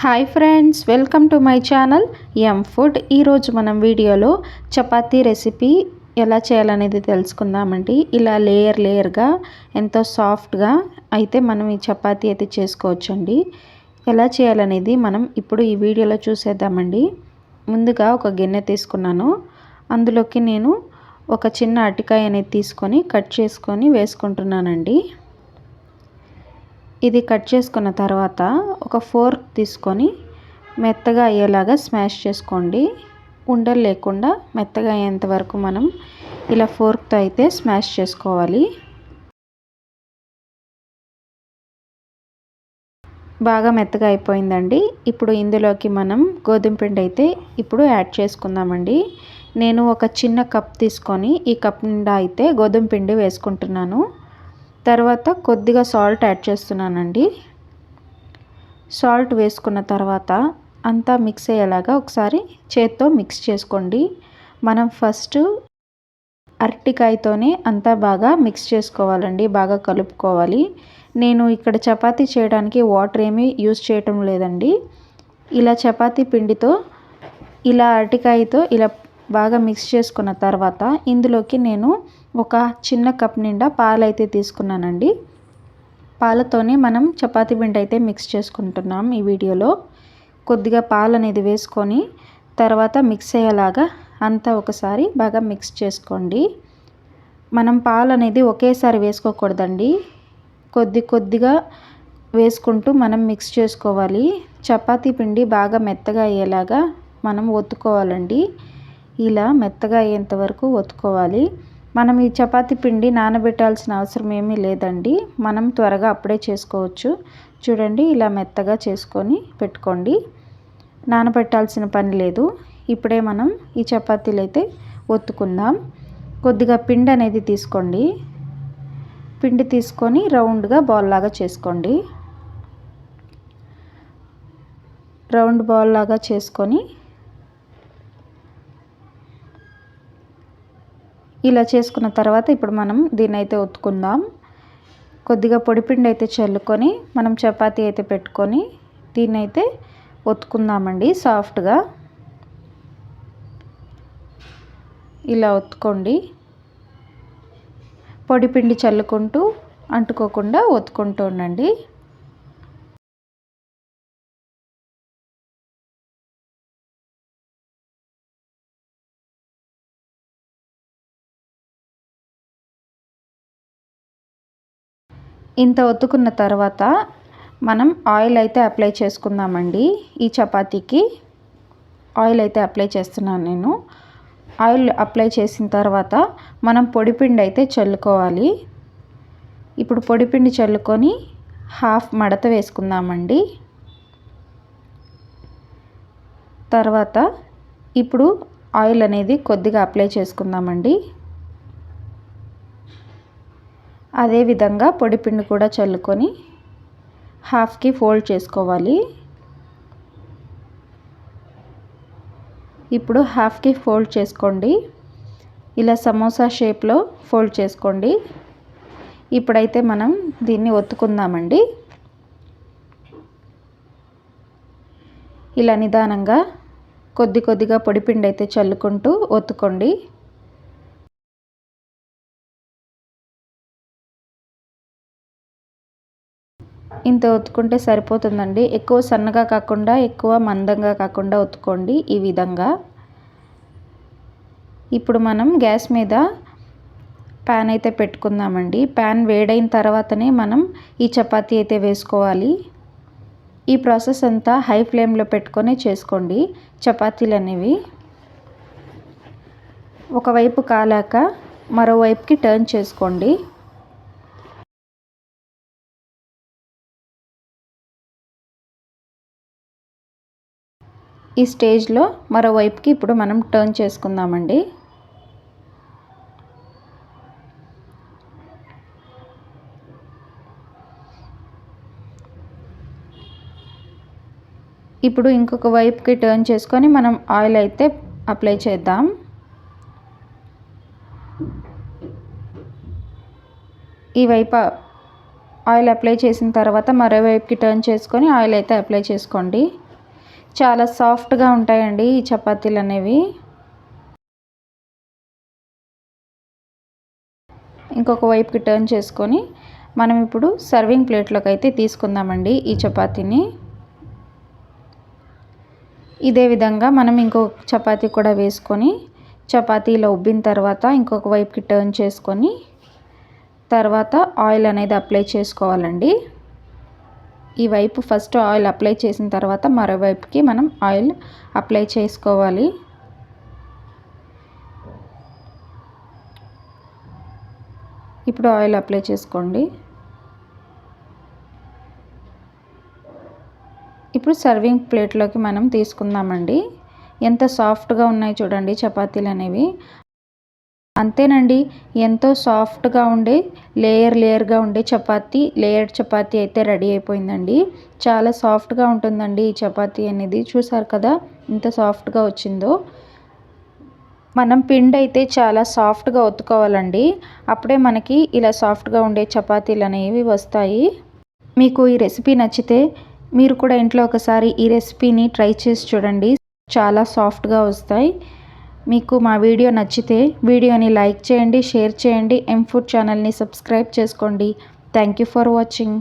Hi friends, welcome to my channel M food. ఈరోజు మనం వీడియోలో చపాతీ రెసిపీ ఎలా చేయాలనేది తెలుసుకుందామండి. ఇలా లేయర్గా ఎంతో సాఫ్ట్గా అయితే మనం ఈ చపాతీ అయితే చేసుకోవచ్చండి. ఎలా చేయాలనేది మనం ఇప్పుడు ఈ వీడియోలో చూసేద్దామండి. ముందుగా ఒక గిన్నె తీసుకున్నాను. అందులోకి నేను ఒక చిన్న అరటికాయ అనేది తీసుకొని కట్ చేసుకొని వేసుకుంటున్నానండి. ఇది కట్ చేసుకున్న తర్వాత ఒక ఫోర్క్ తీసుకొని మెత్తగా అయ్యేలాగా స్మాష్ చేసుకోండి. ఉండలు లేకుండా మెత్తగా అయ్యేంత వరకు మనం ఇలా ఫోర్క్తో అయితే స్మాష్ చేసుకోవాలి. బాగా మెత్తగా అయిపోయిందండి. ఇప్పుడు ఇందులోకి మనం గోధుమ పిండి అయితే ఇప్పుడు యాడ్ చేసుకుందామండి. నేను ఒక చిన్న కప్ తీసుకొని ఈ కప్ నిండా అయితే గోధుమ పిండి వేసుకుంటున్నాను. తర్వాత కొద్దిగా సాల్ట్ యాడ్ చేస్తున్నానండి. సాల్ట్ వేసుకున్న తర్వాత అంతా మిక్స్ అయ్యేలాగా ఒకసారి చేత్తో మిక్స్ చేసుకోండి. మనం ఫస్ట్ అరటికాయతోనే అంతా బాగా మిక్స్ చేసుకోవాలండి, బాగా కలుపుకోవాలి. నేను ఇక్కడ చపాతీ చేయడానికి వాటర్ ఏమీ యూజ్ చేయటం లేదండి. ఇలా చపాతీ పిండితో ఇలా అరటికాయతో ఇలా బాగా మిక్స్ చేసుకున్న తర్వాత ఇందులోకి నేను ఒక చిన్న కప్ నిండా పాలు అయితే తీసుకున్నానండి. పాలతోనే మనం చపాతీ పిండి అయితే మిక్స్ చేసుకుంటున్నాం. ఈ వీడియోలో కొద్దిగా పాలు అనేది వేసుకొని తర్వాత మిక్స్ అయ్యేలాగా అంతా ఒకసారి బాగా మిక్స్ చేసుకోండి. మనం పాలు అనేది ఒకేసారి వేసుకోకూడదండి, కొద్దిగా వేసుకుంటూ మనం మిక్స్ చేసుకోవాలి. చపాతీ పిండి బాగా మెత్తగా అయ్యేలాగా మనం ఒత్తుకోవాలండి. ఇలా మెత్తగా అయ్యేంత వరకు ఒత్తుకోవాలి. మనం ఈ చపాతీ పిండి నానబెట్టాల్సిన అవసరం ఏమీ లేదండి, మనం త్వరగా అప్పుడే చేసుకోవచ్చు. చూడండి, ఇలా మెత్తగా చేసుకొని పెట్టుకోండి, నానబెట్టాల్సిన పని లేదు. ఇప్పుడే మనం ఈ చపాతీలు అయితే ఒత్తుకుందాం. కొద్దిగా పిండి అనేది తీసుకోండి. పిండి తీసుకొని రౌండ్గా బాల్ లాగా చేసుకోండి. రౌండ్ బాల్ లాగా చేసుకొని ఇలా చేసుకున్న తర్వాత ఇప్పుడు మనం దీన్ని అయితే ఒత్తుకుందాం. కొద్దిగా పొడిపిండి అయితే చల్లుకొని మనం చపాతీ అయితే పెట్టుకొని దీన్ని అయితే ఒత్తుకుందామండి సాఫ్ట్గా. ఇలా ఒత్తుకోండి, పొడిపిండి చల్లుకుంటూ అంటుకోకుండా ఒత్తుకుంటూ ఉండండి. ఇంత ఒత్తుకున్న తర్వాత మనం ఆయిల్ అయితే అప్లై చేసుకుందామండి. ఈ చపాతీకి ఆయిల్ అయితే అప్లై చేస్తున్నాను నేను. ఆయిల్ అప్లై చేసిన తర్వాత మనం పొడిపిండి అయితే చల్లుకోవాలి. ఇప్పుడు పొడిపిండి చల్లుకొని హాఫ్ మడత వేసుకుందామండి. తర్వాత ఇప్పుడు ఆయిల్ అనేది కొద్దిగా అప్లై చేసుకుందామండి. అదేవిధంగా పొడిపిండి కూడా చల్లుకొని హాఫ్కి ఫోల్డ్ చేసుకోవాలి. ఇప్పుడు హాఫ్కి ఫోల్డ్ చేసుకోండి. ఇలా సమోసా షేప్లో ఫోల్డ్ చేసుకోండి. ఇప్పుడైతే మనం దీన్ని ఒత్తుకుందామండి. ఇలా నిదానంగా కొద్దిగా పొడిపిండి అయితే చల్లుకుంటూ ఒత్తుకోండి. ఇంత ఒత్తుకుంటే సరిపోతుందండి. ఎక్కువ సన్నగా కాకుండా ఎక్కువ మందంగా కాకుండా ఒత్తుకోండి ఈ విధంగా. ఇప్పుడు మనం గ్యాస్ మీద ప్యాన్ అయితే పెట్టుకుందామండి. ప్యాన్ వేడైన తర్వాతనే మనం ఈ చపాతీ అయితే వేసుకోవాలి. ఈ ప్రాసెస్ అంతా హై ఫ్లేమ్లో పెట్టుకొని చేసుకోండి చపాతీలు అనేవి. ఒకవైపు కాలాక మరోవైపుకి టర్న్ చేసుకోండి. ఈ స్టేజ్లో మరోవైపుకి ఇప్పుడు మనం టర్న్ చేసుకుందామండి. ఇప్పుడు ఇంకొక వైపుకి టర్న్ చేసుకొని మనం ఆయిల్ అయితే అప్లై చేద్దాం. ఈ వైపు ఆయిల్ అప్లై చేసిన తర్వాత మరోవైపుకి టర్న్ చేసుకొని ఆయిల్ అయితే అప్లై చేసుకోండి. చాలా సాఫ్ట్గా ఉంటాయండి ఈ చపాతీలు అనేవి. ఇంకొక వైపుకి టర్న్ చేసుకొని మనం ఇప్పుడు సర్వింగ్ ప్లేట్లోకి అయితే తీసుకుందామండి ఈ చపాతీని. ఇదే విధంగా మనం ఇంకొక చపాతీ కూడా వేసుకొని చపాతీలో ఉబ్బిన తర్వాత ఇంకొక వైపుకి టర్న్ చేసుకొని తర్వాత ఆయిల్ అనేది అప్లై చేసుకోవాలండి. ఈ వైపు ఫస్ట్ ఆయిల్ అప్లై చేసిన తర్వాత మరోవైపుకి మనం ఆయిల్ అప్లై చేసుకోవాలి. ఇప్పుడు ఆయిల్ అప్లై చేసుకోండి. ఇప్పుడు సర్వింగ్ ప్లేట్లోకి మనం తీసుకుందామండి. ఎంత సాఫ్ట్గా ఉన్నాయి చూడండి చపాతీలు అనేవి. అంతేనండి, ఎంతో సాఫ్ట్గా ఉండే లేయర్గా ఉండే లేయర్డ్ చపాతీ అయితే రెడీ అయిపోయిందండి. చాలా సాఫ్ట్గా ఉంటుందండి ఈ చపాతీ అనేది. చూసారు కదా ఎంత సాఫ్ట్గా వచ్చిందో. మనం పిండి అయితే చాలా సాఫ్ట్గా ఒత్తుకోవాలండి. అప్పుడే మనకి ఇలా సాఫ్ట్గా ఉండే చపాతీలు అనేవి వస్తాయి. మీకు ఈ రెసిపీ నచ్చితే మీరు కూడా ఇంట్లో ఒకసారి ఈ రెసిపీని ట్రై చేసి చూడండి. చాలా సాఫ్ట్గా వస్తాయి. మీకు మా వీడియో నచ్చితే వీడియోని లైక్ చేయండి, షేర్ చేయండి, ఎం ఫుడ్ ఛానల్ని సబ్స్క్రైబ్ చేసుకోండి. Thank you for watching.